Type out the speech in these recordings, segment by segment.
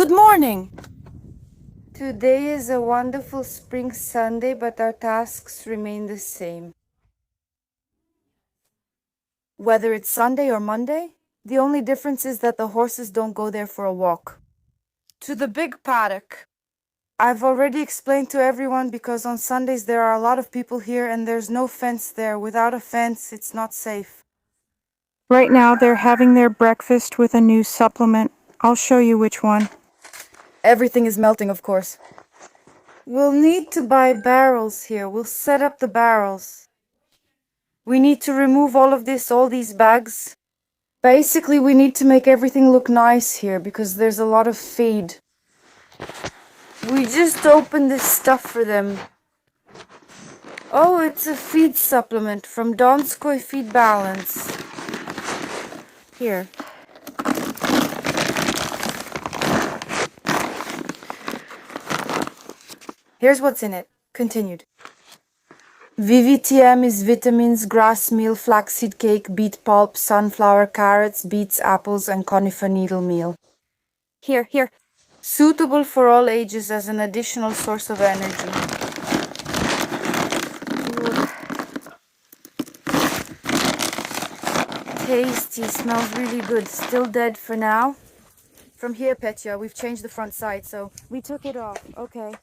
Good morning! Today is a wonderful spring Sunday, but our tasks remain the same. Whether it's Sunday or Monday, the only difference is that the horses don't go there for a walk. To the big paddock. I've already explained to everyone because on Sundays there are a lot of people here and there's no fence there. Without a fence, it's not safe. Right now they're having their breakfast with a new supplement. I'll show you which one. Everything is melting, of course. We'll need to buy barrels here. We'll set up the barrels. We need to remove all these bags. Basically, we need to make everything look nice here because there's a lot of feed. We just opened this stuff for them. Oh, it's a feed supplement from Donskoy Feed Balance. Here. Here's what's in it. Continued. VVTM is vitamins, grass meal, flaxseed cake, beet pulp, sunflower, carrots, beets, apples, and conifer needle meal. Here. Suitable for all ages as an additional source of energy. Ooh. Tasty, smells really good. Still dead for now. From here, Petya, we've changed the front side, so we took it off. Okay.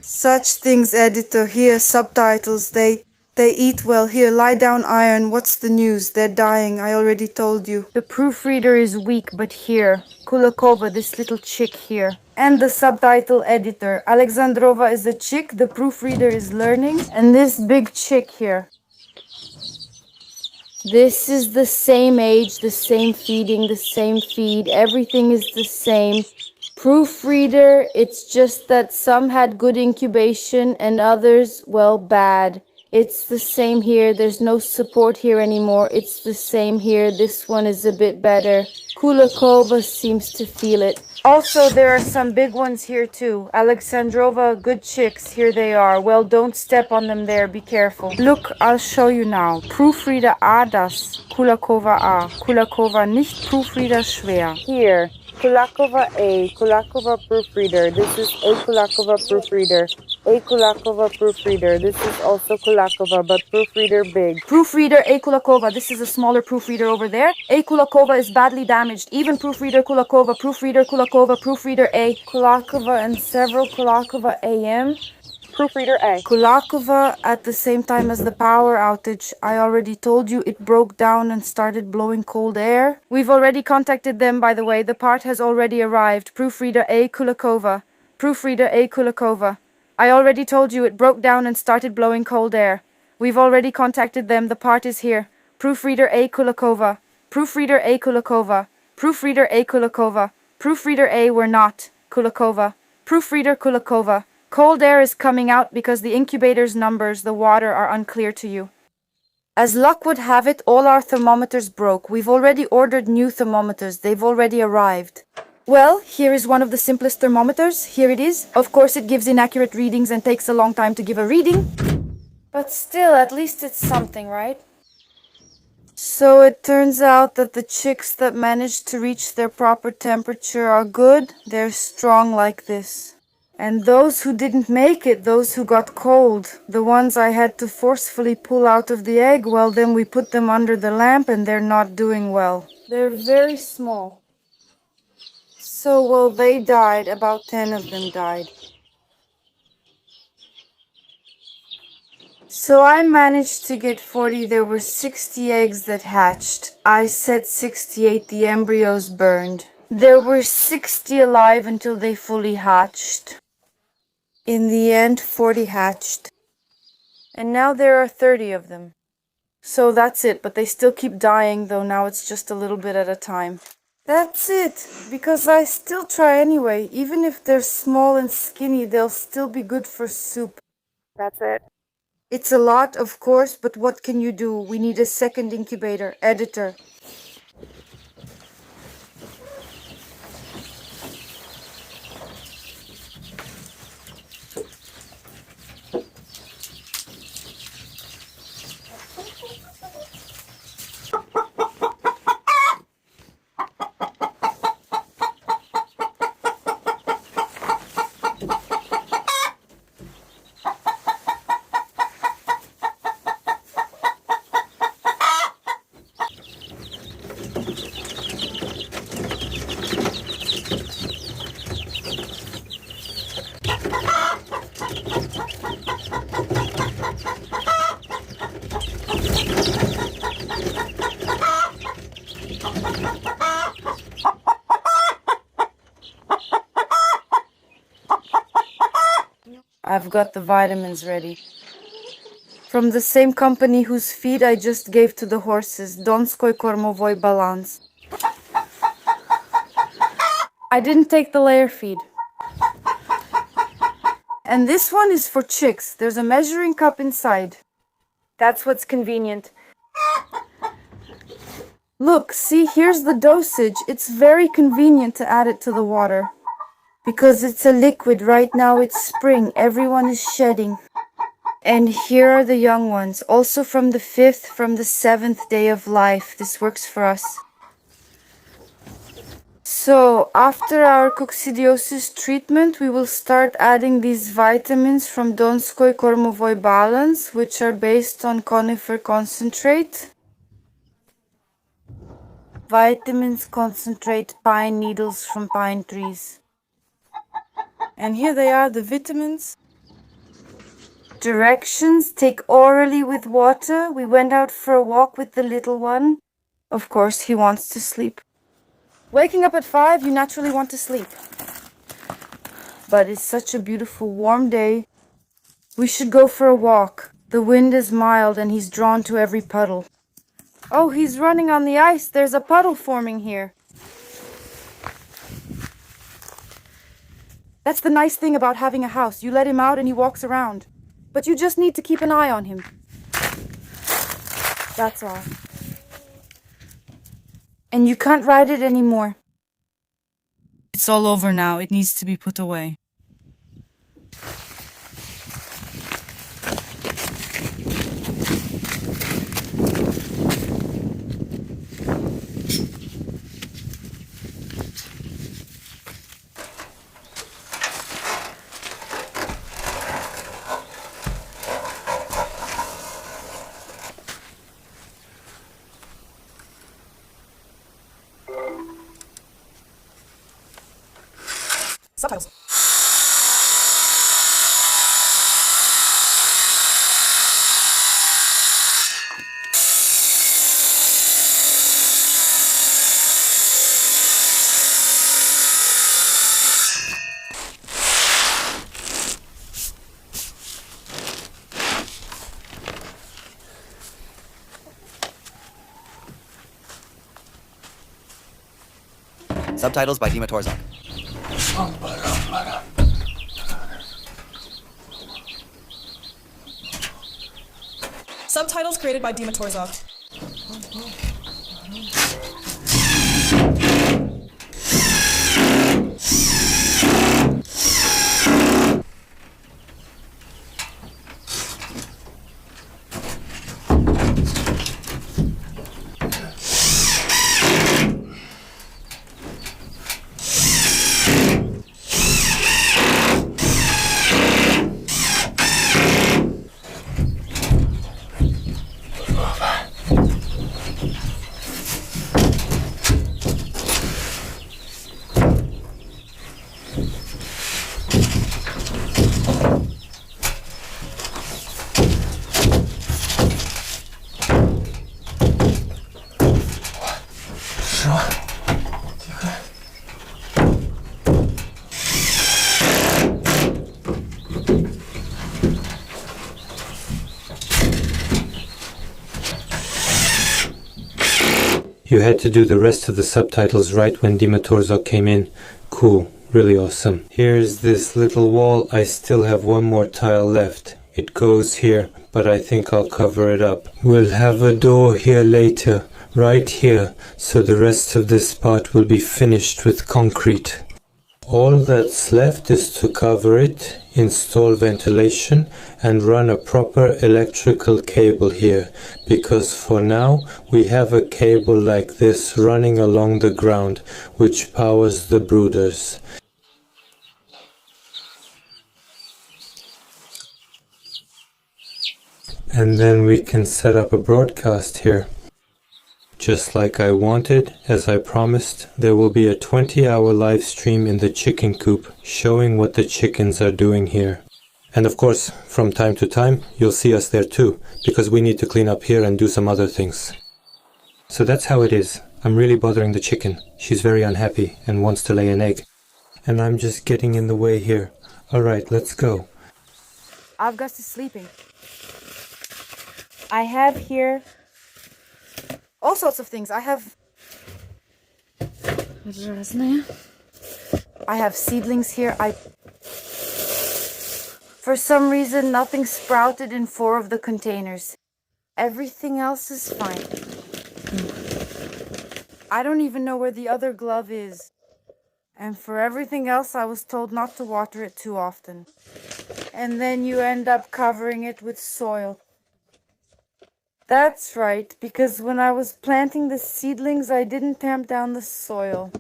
Such things, editor. Here, subtitles. They eat well. Here, lie down, Iron. What's the news? They're dying. I already told you. The proofreader is weak, but here. Kulakova, this little chick here. And the subtitle editor. Alexandrova is a chick. The proofreader is learning. And this big chick here. This is the same age, the same feeding, the same feed. Everything is the same. Proofreader, it's just that some had good incubation and others, well, bad. It's the same here. There's no support here anymore. It's the same here. This one is a bit better. Kulakova seems to feel it. Also, there are some big ones here too. Alexandrova, good chicks. Here they are. Well, don't step on them there. Be careful. Look, I'll show you now. Proofreader A das. Kulakova A. Kulakova nicht Proofreader schwer. Here. Kulakova A. Kulakova proofreader. This is A. Kulakova proofreader. A. Kulakova proofreader. This is also Kulakova, but proofreader big. Proofreader A. Kulakova. This is a smaller proofreader over there. A. Kulakova is badly damaged. Even proofreader Kulakova. Proofreader Kulakova. Proofreader A. Kulakova and several Kulakova AM. Proofreader A. Kulakova at the same time as the power outage. I already told you it broke down and started blowing cold air. We've already contacted them, by the way. The part has already arrived. Proofreader A. Kulakova. Proofreader A. Kulakova. I already told you it broke down and started blowing cold air. We've already contacted them. The part is here. Proofreader A. Kulakova. Proofreader A. Kulakova. Proofreader A. Kulakova. Proofreader A. We're not. Kulakova. Proofreader Kulakova. Cold air is coming out because the incubator's numbers, the water, are unclear to you. As luck would have it, all our thermometers broke. We've already ordered new thermometers. They've already arrived. Well, here is one of the simplest thermometers. Here it is. Of course, it gives inaccurate readings and takes a long time to give a reading. But still, at least it's something, right? So it turns out that the chicks that managed to reach their proper temperature are good. They're strong like this. And those who didn't make it, those who got cold, the ones I had to forcefully pull out of the egg, well, then we put them under the lamp and they're not doing well. They're very small. So, well, they died. About 10 of them died. So I managed to get 40. There were 60 eggs that hatched. I said 68. The embryos burned. There were 60 alive until they fully hatched. In the end, 40 hatched. And now there are 30 of them. So that's it, but they still keep dying, though now it's just a little bit at a time. That's it, because I still try anyway. Even if they're small and skinny, they'll still be good for soup. That's it. It's a lot, of course, but what can you do? We need a second incubator, editor. I've got the vitamins ready. From the same company whose feed I just gave to the horses, Donskoj Kormovoj Balance. I didn't take the layer feed. And this one is for chicks. There's a measuring cup inside. That's what's convenient. Look, see, here's the dosage. It's very convenient to add it to the water. Because it's a liquid. Right now it's spring. Everyone is shedding. And here are the young ones. Also from the 5th, from the 7th day of life. This works for us. So, after our coccidiosis treatment, we will start adding these vitamins from Donskoj Kormovoj Balance, which are based on conifer concentrate. Vitamins concentrate pine needles from pine trees. And here they are, the vitamins. Directions: take orally with water. We went out for a walk with the little one. Of course, he wants to sleep. Waking up at 5, you naturally want to sleep. But it's such a beautiful warm day. We should go for a walk. The wind is mild and he's drawn to every puddle. Oh, he's running on the ice. There's a puddle forming here. That's the nice thing about having a house. You let him out and he walks around. But you just need to keep an eye on him. That's all. And you can't ride it anymore. It's all over now. It needs to be put away. Subtitles. Subtitles by Dima Torzak. Subtitles created by Dima Torzak. had to do the rest of the subtitles right when Dimatorzok came in. Cool. Really awesome. Here's this little wall. I still have one more tile left. It goes here, but I think I'll cover it up. We'll have a door here later, right here, so the rest of this part will be finished with concrete. All that's left is to cover it, install ventilation, and run a proper electrical cable here, because for now we have a cable like this running along the ground, which powers the brooders. And then we can set up a broadcast here. Just like I wanted, as I promised, there will be a 20-hour live stream in the chicken coop showing what the chickens are doing here. And of course, from time to time, you'll see us there too, because we need to clean up here and do some other things. So that's how it is. I'm really bothering the chicken. She's very unhappy and wants to lay an egg. And I'm just getting in the way here. Alright, let's go. Avgust is sleeping. I have here all sorts of things. I have seedlings here. For some reason, nothing sprouted in 4 of the containers. Everything else is fine. I don't even know where the other glove is. And for everything else, I was told not to water it too often. And then you end up covering it with soil. That's right, because when I was planting the seedlings, I didn't tamp down the soil.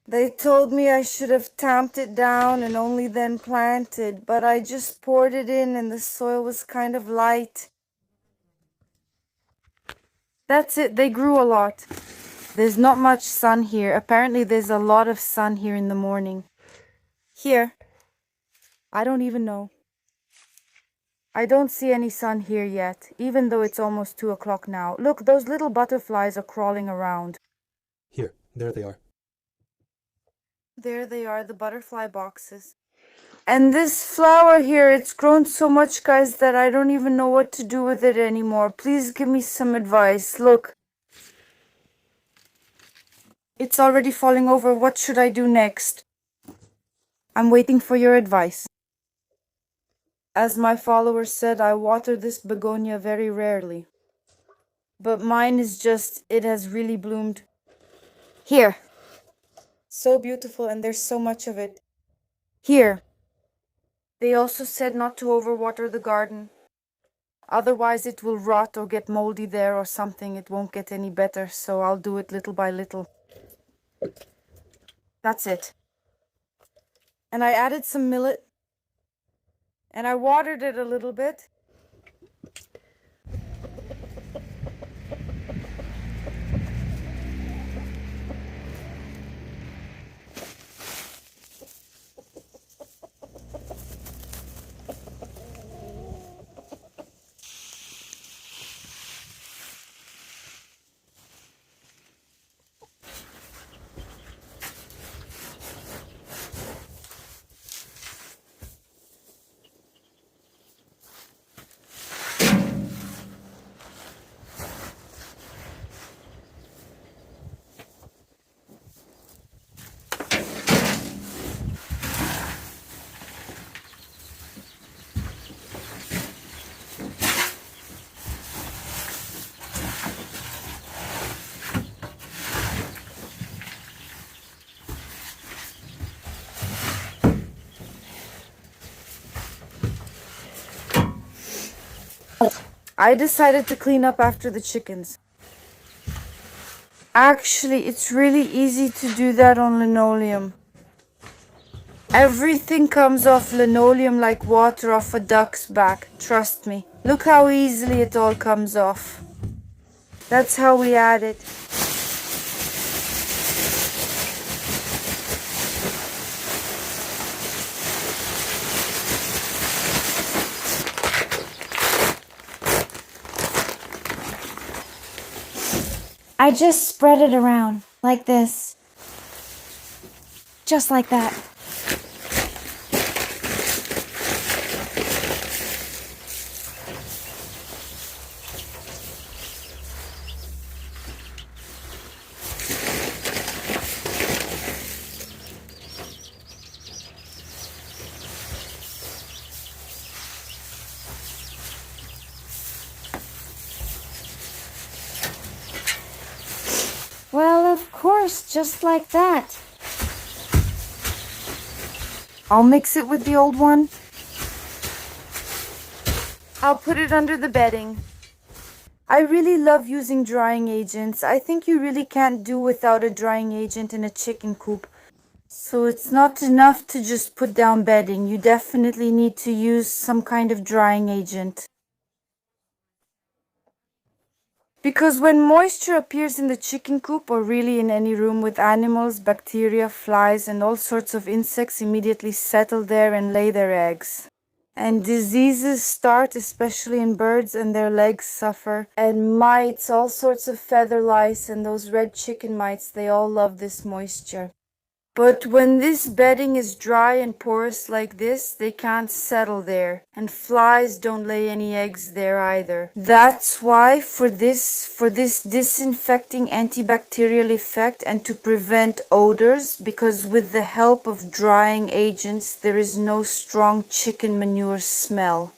They told me I should have tamped it down and only then planted, but I just poured it in and the soil was kind of light. That's it, they grew a lot. There's not much sun here. Apparently there's a lot of sun here in the morning. Here. I don't even know. I don't see any sun here yet, even though it's almost 2 o'clock now. Look, those little butterflies are crawling around. Here, there they are. There they are, the butterfly boxes. And this flower here, it's grown so much, guys, that I don't even know what to do with it anymore. Please give me some advice. Look. It's already falling over. What should I do next? I'm waiting for your advice. As my followers said, I water this begonia very rarely. But mine is just, it has really bloomed. Here. So beautiful, and there's so much of it. Here. They also said not to overwater the garden. Otherwise it will rot or get moldy there or something. It won't get any better, so I'll do it little by little. That's it. And I added some millet. And I watered it a little bit. I decided to clean up after the chickens. Actually, it's really easy to do that on linoleum. Everything comes off linoleum like water off a duck's back. Trust me. Look how easily it all comes off. That's how we add it. I just spread it around, like this. Just like that. course, just like that. I'll mix it with the old one. I'll put it under the bedding. I really love using drying agents. I think you really can't do without a drying agent in a chicken coop. So it's not enough to just put down bedding. You definitely need to use some kind of drying agent. Because when moisture appears in the chicken coop or really in any room with animals, bacteria, flies, and all sorts of insects immediately settle there and lay their eggs. And diseases start, especially in birds, and their legs suffer. And mites, all sorts of feather lice, and those red chicken mites, they all love this moisture. But when this bedding is dry and porous like this, they can't settle there. And flies don't lay any eggs there either. That's why for this disinfecting antibacterial effect and to prevent odors, because with the help of drying agents, there is no strong chicken manure smell.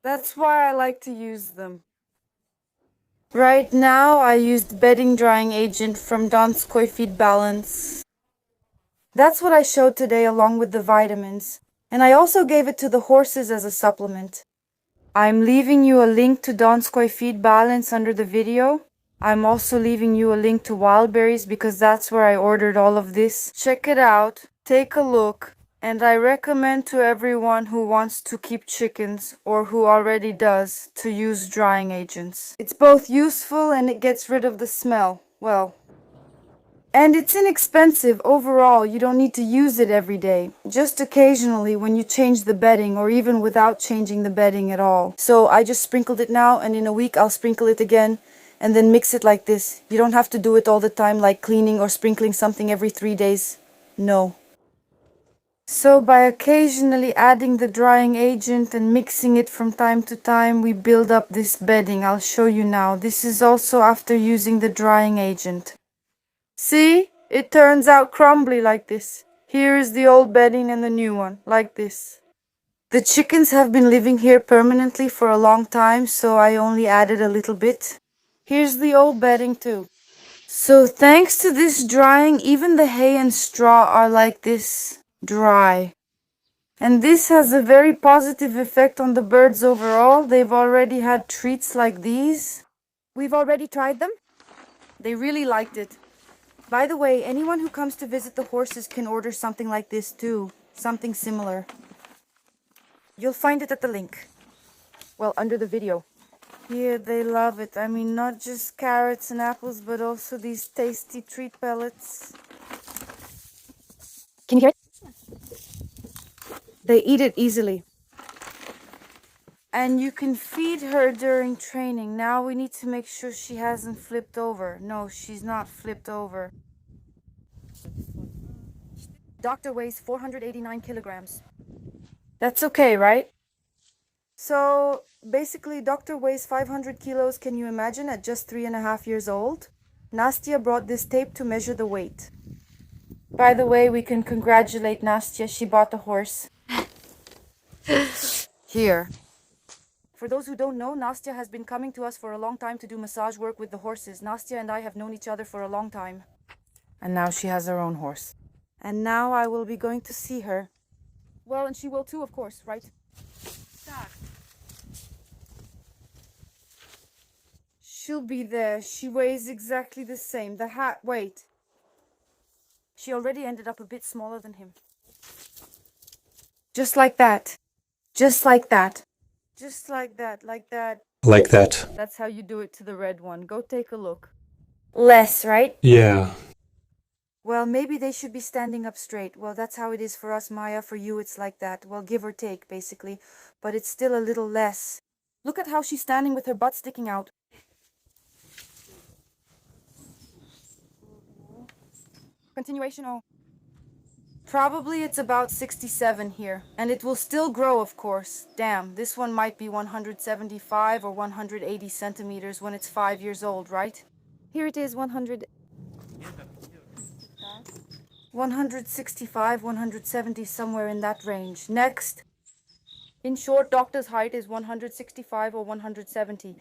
That's why I like to use them. Right now, I used bedding drying agent from Donskoy Feed Balance. That's what I showed today along with the vitamins. And I also gave it to the horses as a supplement. I'm leaving you a link to Donskoy Feed Balance under the video. I'm also leaving you a link to Wildberries because that's where I ordered all of this. Check it out, take a look. And I recommend to everyone who wants to keep chickens, or who already does, to use drying agents. It's both useful and it gets rid of the smell. Well, and it's inexpensive overall. You don't need to use it every day. Just occasionally when you change the bedding, or even without changing the bedding at all. So I just sprinkled it now, and in a week I'll sprinkle it again and then mix it like this. You don't have to do it all the time like cleaning or sprinkling something every 3 days. No. So by occasionally adding the drying agent and mixing it from time to time, we build up this bedding. I'll show you now. This is also after using the drying agent. See? It turns out crumbly like this. Here is the old bedding and the new one, like this. The chickens have been living here permanently for a long time, so I only added a little bit. Here's the old bedding too. So thanks to this drying, even the hay and straw are like this. Dry. And this has a very positive effect on the birds overall. They've already had treats like these. We've already tried them. They really liked it. By the way, anyone who comes to visit the horses can order something like this too. Something similar. You'll find it at the link. Well, under the video. Yeah, they love it. I mean, not just carrots and apples, but also these tasty treat pellets. Can you hear it? They eat it easily. And you can feed her during training. Now we need to make sure she hasn't flipped over. No, she's not flipped over. Doctor weighs 489 kilograms. That's okay, right? So basically, Doctor weighs 500 kilos. Can you imagine at just 3.5 years old? Nastya brought this tape to measure the weight. By the way, we can congratulate Nastya. She bought a horse. Here. For those who don't know, Nastya has been coming to us for a long time to do massage work with the horses. Nastya and I have known each other for a long time. And now she has her own horse. And now I will be going to see her. Well, and she will too, of course, right? She'll be there. She weighs exactly the same. The hat, wait. She already ended up a bit smaller than him. Just like that. Just like that. Just like that, like that. Like that. That's how you do it to the red one. Go take a look. Less, right? Yeah. Well, maybe they should be standing up straight. Well, that's how it is for us, Maya. For you, it's like that. Well, give or take, basically. But it's still a little less. Look at how she's standing with her butt sticking out. Continuation, oh. Probably it's about 67 here. And it will still grow, of course. Damn, this one might be 175 or 180 centimeters when it's 5 years old, right? Here it is, 165, 170, somewhere in that range. Next. In short, doctor's height is 165 or 170.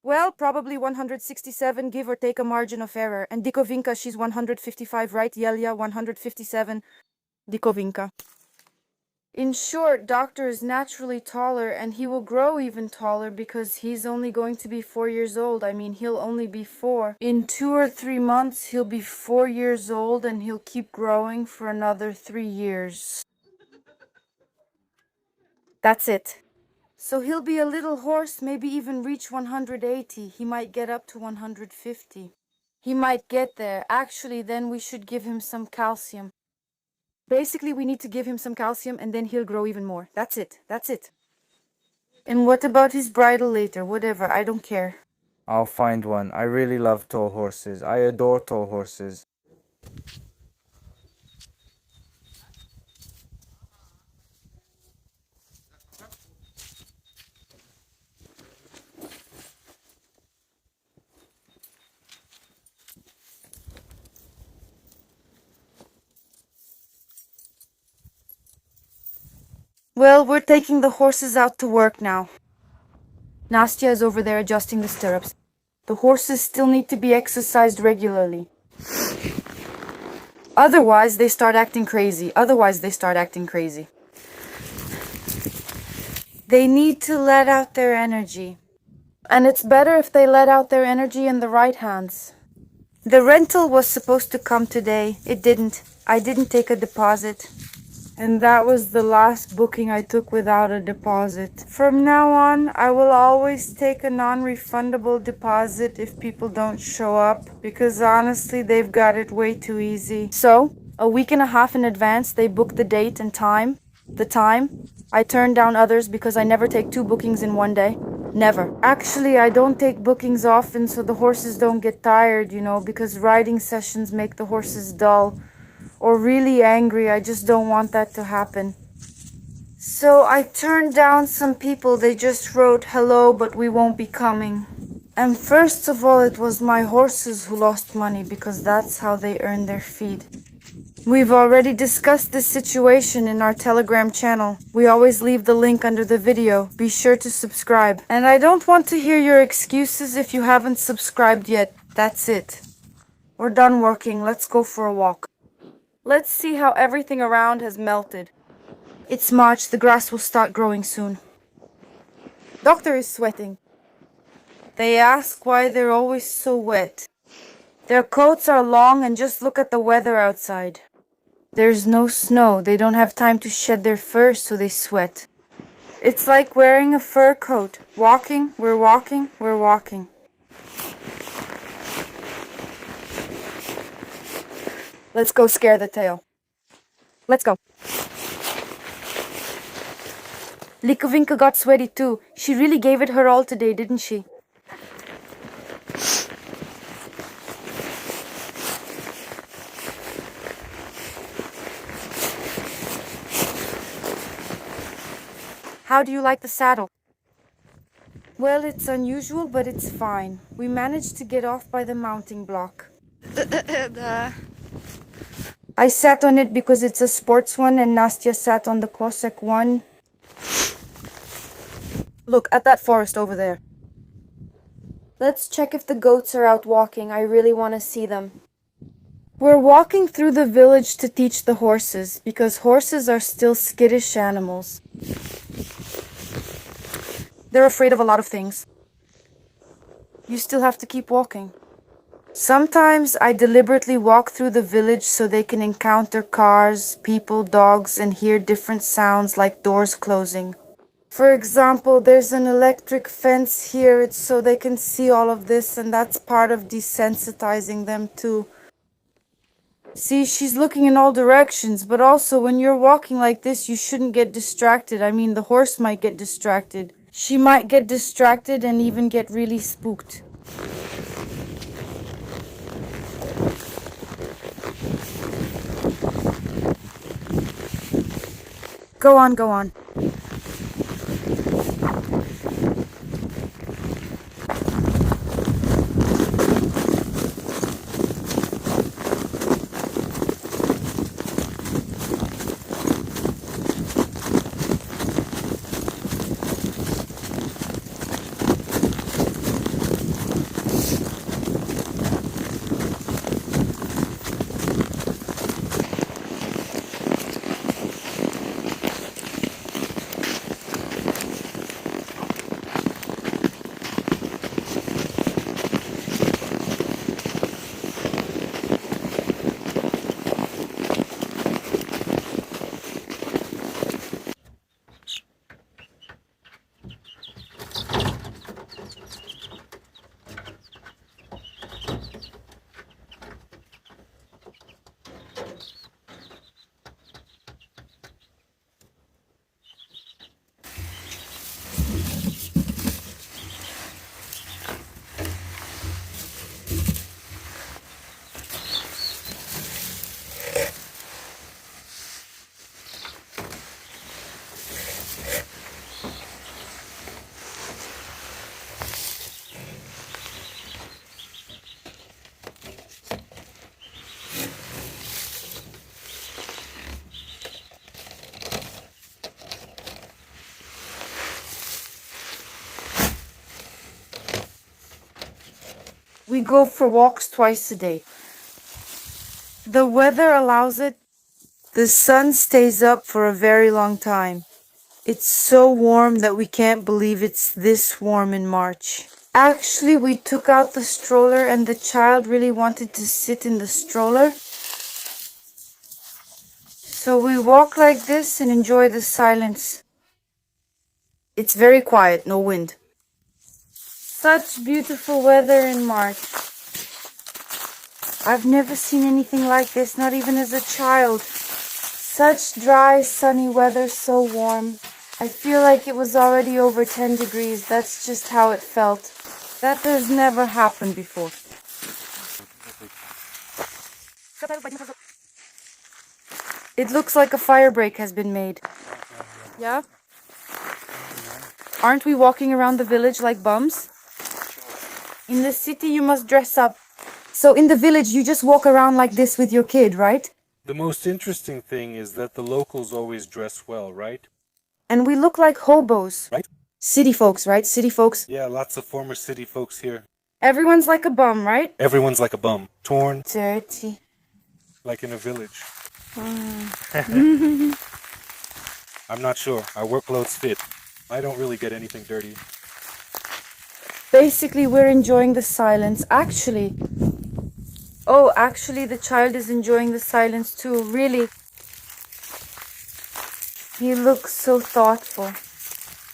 Well, probably 167, give or take a margin of error. And Dikovinka, she's 155, right? Yelia, 157. Dikovinka. In short, Doctor is naturally taller, and he will grow even taller because he's only going to be 4 years old. I mean, he'll only be 4. In 2 or 3 months, he'll be 4 years old, and he'll keep growing for another 3 years. That's it. So he'll be a little horse, maybe even reach 180. He might get up to 150. He might get there. Actually, then we should give him some calcium. Basically, we need to give him some calcium and then he'll grow even more. That's it. That's it. And what about his bridle later? Whatever, I don't care. I'll find one. I really love tall horses. I adore tall horses. Well, we're taking the horses out to work now. Nastya is over there adjusting the stirrups. The horses still need to be exercised regularly. Otherwise, they start acting crazy. They need to let out their energy. And it's better if they let out their energy in the right hands. The rental was supposed to come today. It didn't. I didn't take a deposit. And that was the last booking I took without a deposit. From now on, I will always take a non-refundable deposit if people don't show up, because honestly, they've got it way too easy. So, a week and a half in advance, they book the date and time. The time. I turn down others because I never take 2 bookings in one day. Never. Actually, I don't take bookings often so the horses don't get tired, because riding sessions make the horses dull or really angry. I just don't want that to happen. So I turned down some people. They just wrote, "Hello, but we won't be coming." And first of all, it was my horses who lost money because that's how they earn their feed. We've already discussed this situation in our Telegram channel. We always leave the link under the video. Be sure to subscribe. And I don't want to hear your excuses if you haven't subscribed yet. That's it. We're done working. Let's go for a walk. Let's see how everything around has melted. It's March. The grass will start growing soon. Doctor is sweating. They ask why they're always so wet. Their coats are long and just look at the weather outside. There's no snow. They don't have time to shed their fur, so they sweat. It's like wearing a fur coat. Walking, we're walking, we're walking. Let's go scare the tail. Let's go. Likovinka got sweaty too. She really gave it her all today, didn't she? How do you like the saddle? Well, it's unusual, but it's fine. We managed to get off by the mounting block. I sat on it because it's a sports one, and Nastya sat on the Cossack one. Look at that forest over there. Let's check if the goats are out walking. I really want to see them. We're walking through the village to teach the horses, because horses are still skittish animals. They're afraid of a lot of things. You still have to keep walking. Sometimes I deliberately walk through the village so they can encounter cars, people, dogs, and hear different sounds like doors closing. For example, there's an electric fence here. It's so they can see all of this, and that's part of desensitizing them too. See, she's looking in all directions, but also when you're walking like this, you shouldn't get distracted. I mean, the horse might get distracted. She might get distracted and even get really spooked. Go on, go on. We go for walks twice a day. The weather allows it. The sun stays up for a very long time. It's so warm that we can't believe it's this warm in March. Actually, we took out the stroller and the child really wanted to sit in the stroller. So we walk like this and enjoy the silence. It's very quiet, no wind. Such beautiful weather in March. I've never seen anything like this, not even as a child. Such dry, sunny weather, so warm. I feel like it was already over 10 degrees. That's just how it felt. That has never happened before. It looks like a fire break has been made. Yeah? Aren't we walking around the village like bums? In the city you must dress up. So in the village you just walk around like this with your kid, right? The most interesting thing is that the locals always dress well, right? And we look like hobos. Right? City folks, right? City folks. Yeah, lots of former city folks here. Everyone's like a bum, right? Everyone's like a bum. Torn, Dirty. like in a village. I'm not sure. Our work clothes fit. I don't really get anything dirty. Basically, we're enjoying the silence. Actually, the child is enjoying the silence too. Really. He looks so thoughtful.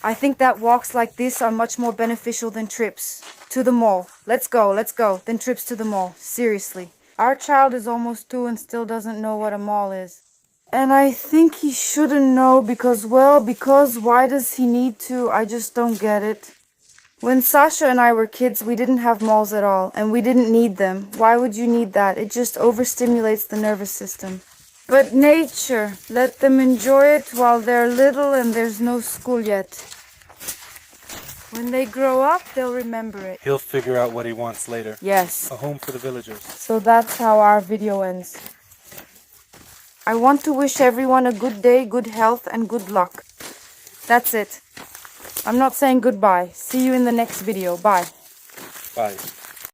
I think that walks like this are much more beneficial than trips to the mall. Let's go, than trips to the mall. Seriously. Our child is almost 2 and still doesn't know what a mall is. And I think he shouldn't know because why does he need to? I just don't get it. When Sasha and I were kids, we didn't have malls at all, and we didn't need them. Why would you need that? It just overstimulates the nervous system. But nature, let them enjoy it while they're little and there's no school yet. When they grow up, they'll remember it. He'll figure out what he wants later. Yes. A home for the villagers. So that's how our video ends. I want to wish everyone a good day, good health, and good luck. That's it. I'm not saying goodbye. See you in the next video. Bye. Bye.